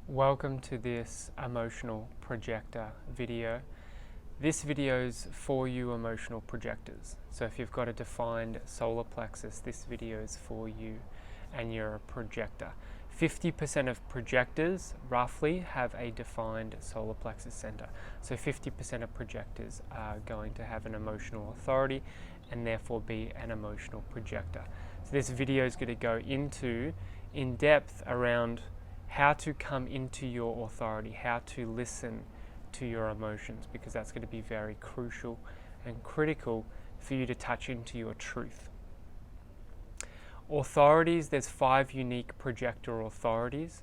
Welcome to this emotional projector video. This video is for you emotional projectors. So if you've got a defined solar plexus, this video is for you and you're a projector. 50% of projectors roughly have a defined solar plexus center. So 50% of projectors are going to have an emotional authority and therefore be an emotional projector. So this video is going to go in depth around how to come into your authority, how to listen to your emotions, because that's going to be very crucial and critical for you to touch into your truth. Authorities, there's 5 unique projector authorities,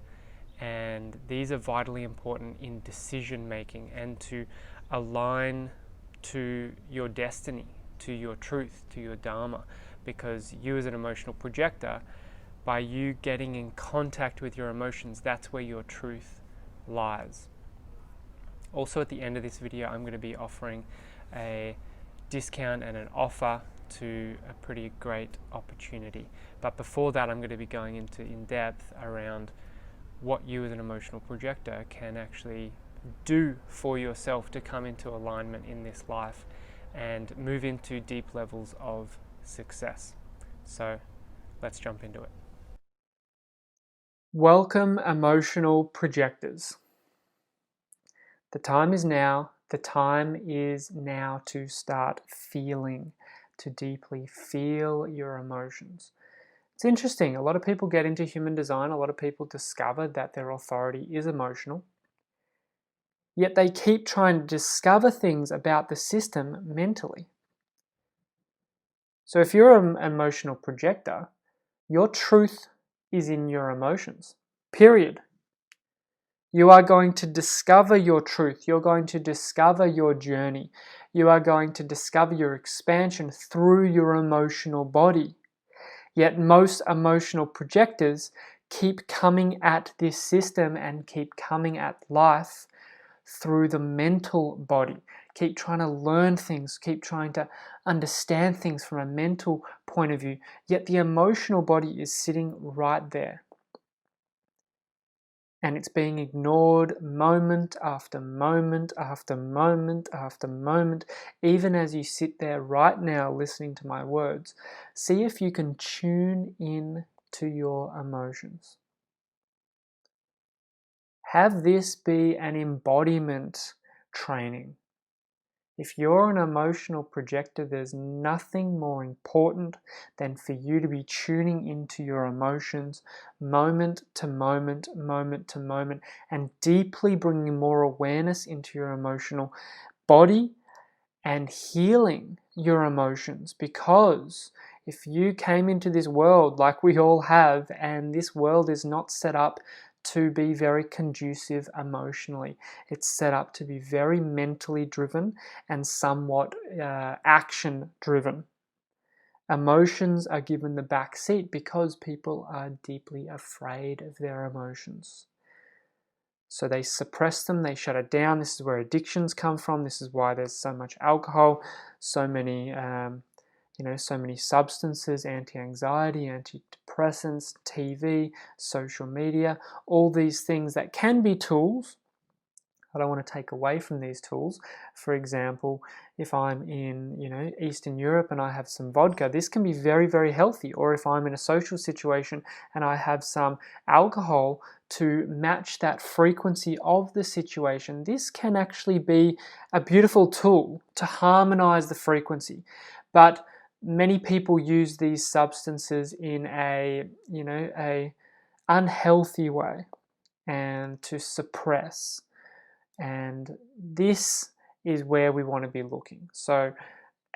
and these are vitally important in decision making and to align to your destiny, to your truth, to your dharma, because you as an emotional projector, by you getting in contact with your emotions, that's where your truth lies. Also, at the end of this video, I'm going to be offering a discount and an offer to a pretty great opportunity. But before that, I'm going to be going into in depth around what you as an emotional projector can actually do for yourself to come into alignment in this life and move into deep levels of success. So let's jump into it. Welcome, emotional projectors. The time is now. The time is now to start feeling, to deeply feel your emotions. It's interesting. A lot of people get into human design. A lot of people discover that their authority is emotional. Yet they keep trying to discover things about the system mentally. So if you're an emotional projector, your truth is in your emotions, period. You are going to discover your truth. You're going to discover your journey. You are going to discover your expansion through your emotional body. Yet most emotional projectors keep coming at this system and keep coming at life through the mental body. Keep trying to learn things, keep trying to understand things from a mental point of view. Yet the emotional body is sitting right there. And it's being ignored moment after moment after moment after moment. Even as you sit there right now listening to my words, see if you can tune in to your emotions. Have this be an embodiment training. If you're an emotional projector, there's nothing more important than for you to be tuning into your emotions moment to moment, moment to moment, and deeply bringing more awareness into your emotional body and healing your emotions. Because if you came into this world like we all have, and this world is not set up to be very conducive emotionally. It's set up to be very mentally driven and somewhat action driven. Emotions are given the back seat because people are deeply afraid of their emotions. So they suppress them, they shut it down. This is where addictions come from. This is why there's so much alcohol, so many so many substances, anti-anxiety, antidepressants, TV, social media, all these things that can be tools. I don't want to take away from these tools. For example, if I'm in, Eastern Europe and I have some vodka, this can be very, very healthy. Or if I'm in a social situation and I have some alcohol to match that frequency of the situation, this can actually be a beautiful tool to harmonize the frequency. But many people use these substances in a unhealthy way and to suppress. And this is where we want to be looking. So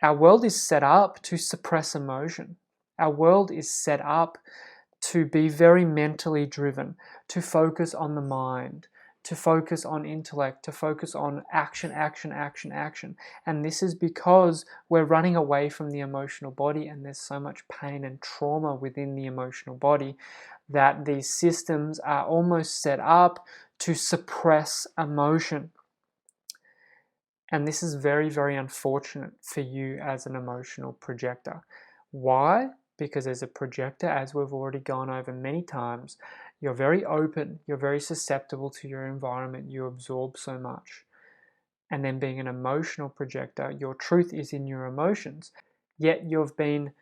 our world is set up to suppress emotion. Our world is set up to be very mentally driven, to focus on the mind, to focus on intellect, to focus on action, action, action, action. And this is because we're running away from the emotional body, and there's so much pain and trauma within the emotional body that these systems are almost set up to suppress emotion. And this is very, very unfortunate for you as an emotional projector. Why? Because as a projector, as we've already gone over many times, you're very open, you're very susceptible to your environment, you absorb so much. And then being an emotional projector, your truth is in your emotions. Yet you've been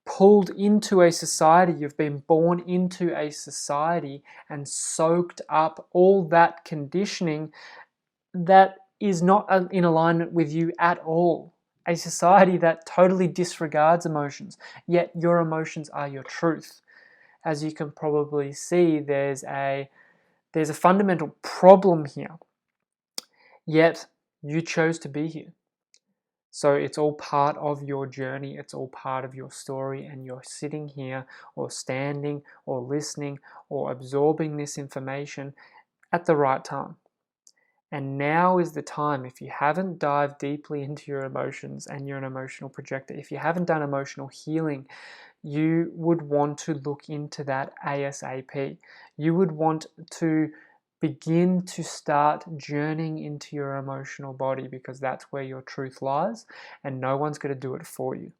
pulled into a society, you've been born into a society and soaked up all that conditioning that is not in alignment with you at all. A society that totally disregards emotions, yet your emotions are your truth. As you can probably see, there's a fundamental problem here, yet you chose to be here. So it's all part of your journey, it's all part of your story, and you're sitting here or standing or listening or absorbing this information at the right time. And now is the time, if you haven't dived deeply into your emotions and you're an emotional projector, if you haven't done emotional healing, you would want to look into that ASAP. You would want to begin to start journeying into your emotional body, because that's where your truth lies, and no one's going to do it for you.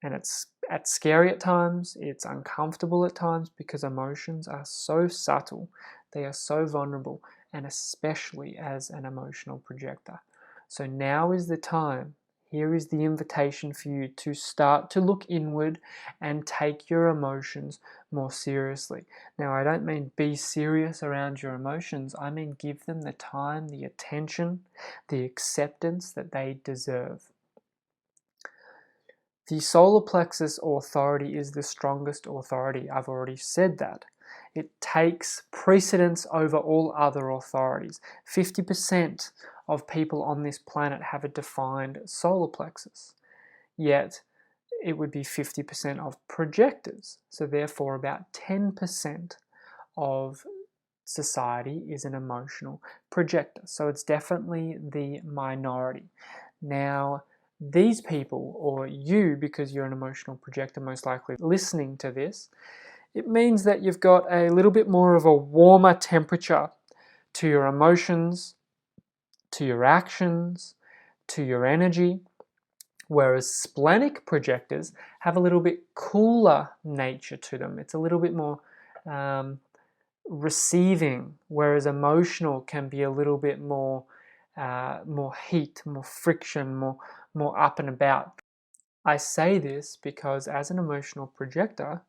And it's scary at times, it's uncomfortable at times, because emotions are so subtle, they are so vulnerable, and especially as an emotional projector. So now is the time, here is the invitation for you to start to look inward and take your emotions more seriously. Now, I don't mean be serious around your emotions, I mean give them the time, the attention, the acceptance that they deserve. The solar plexus authority is the strongest authority. I've already said that. It takes precedence over all other authorities. 50% of people on this planet have a defined solar plexus, yet it would be 50% of projectors. So therefore about 10% of society is an emotional projector. So it's definitely the minority. Now, these people, or you, because you're an emotional projector most likely listening to this, it means that you've got a little bit more of a warmer temperature to your emotions, to your actions, to your energy, whereas splenic projectors have a little bit cooler nature to them. It's a little bit more receiving, whereas emotional can be a little bit more heat, more friction, more up and about. I say this because as an emotional projector,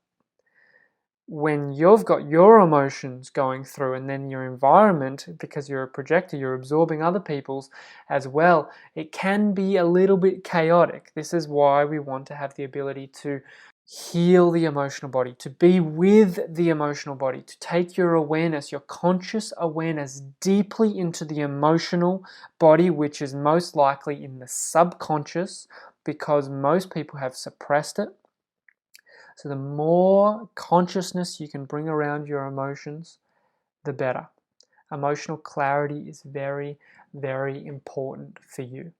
when you've got your emotions going through, and then your environment, because you're a projector, you're absorbing other people's as well, it can be a little bit chaotic. This is why we want to have the ability to heal the emotional body, to be with the emotional body, to take your awareness, your conscious awareness deeply into the emotional body, which is most likely in the subconscious, because most people have suppressed it. So the more consciousness you can bring around your emotions, the better. Emotional clarity is very, very important for you.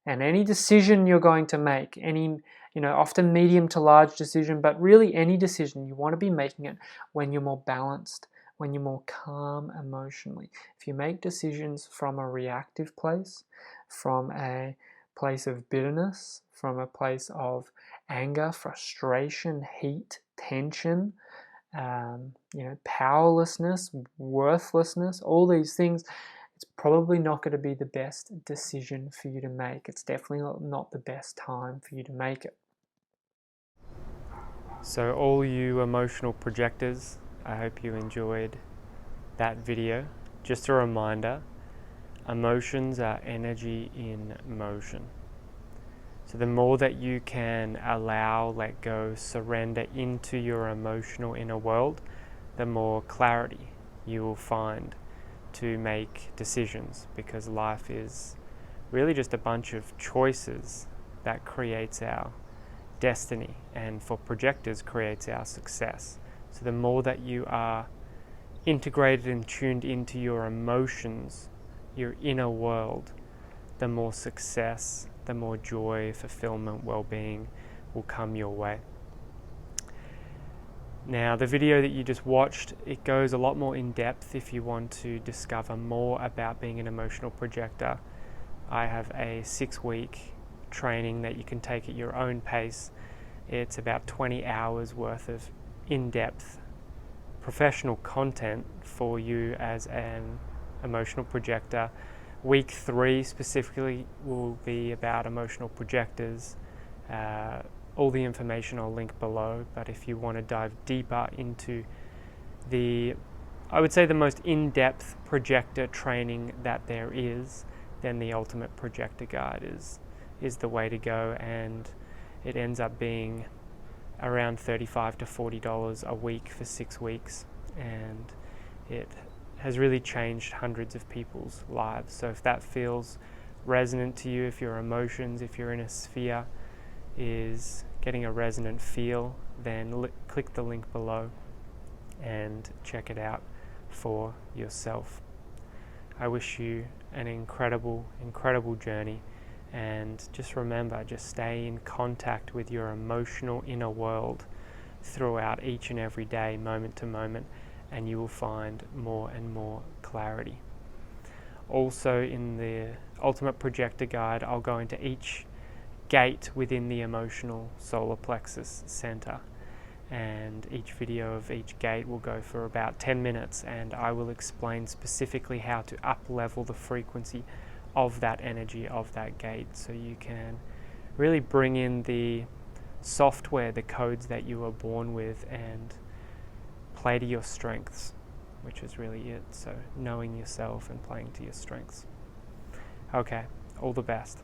And any decision you're going to make, any, often medium to large decision, but really any decision, you want to be making it when you're more balanced, when you're more calm emotionally. If you make decisions from a reactive place, from a place of bitterness, from a place of anger, frustration, heat, tension, powerlessness, worthlessness, all these things, it's probably not going to be the best decision for you to make. It's definitely not the best time for you to make it. So all you emotional projectors, I hope you enjoyed that video. Just a reminder, emotions are energy in motion. So the more that you can allow, let go, surrender into your emotional inner world, the more clarity you will find to make decisions, because life is really just a bunch of choices that creates our destiny, and for projectors creates our success. So the more that you are integrated and tuned into your emotions, your inner world, the more success, the more joy, fulfillment, well-being will come your way. Now, the video that you just watched, it goes a lot more in depth if you want to discover more about being an emotional projector. I have a 6-week training that you can take at your own pace. It's about 20 hours worth of in-depth professional content for you as an emotional projector. Week 3 specifically will be about emotional projectors. All the information I'll link below, but if you want to dive deeper into I would say the most in-depth projector training that there is, then the Ultimate Projector Guide is the way to go, and it ends up being around $35 to $40 a week for 6 weeks, and it has really changed hundreds of people's lives. So if that feels resonant to you, if your emotions, if your inner sphere is getting a resonant feel, then click the link below and check it out for yourself. I wish you an incredible, incredible journey, and just remember, just stay in contact with your emotional inner world throughout each and every day, moment to moment, and you will find more and more clarity. Also, in the Ultimate Projector Guide, I'll go into each gate within the emotional solar plexus center, and each video of each gate will go for about 10 minutes, and I will explain specifically how to up-level the frequency of that energy of that gate, so you can really bring in the software, the codes that you were born with, and play to your strengths, which is really it. So knowing yourself and playing to your strengths. Okay, all the best.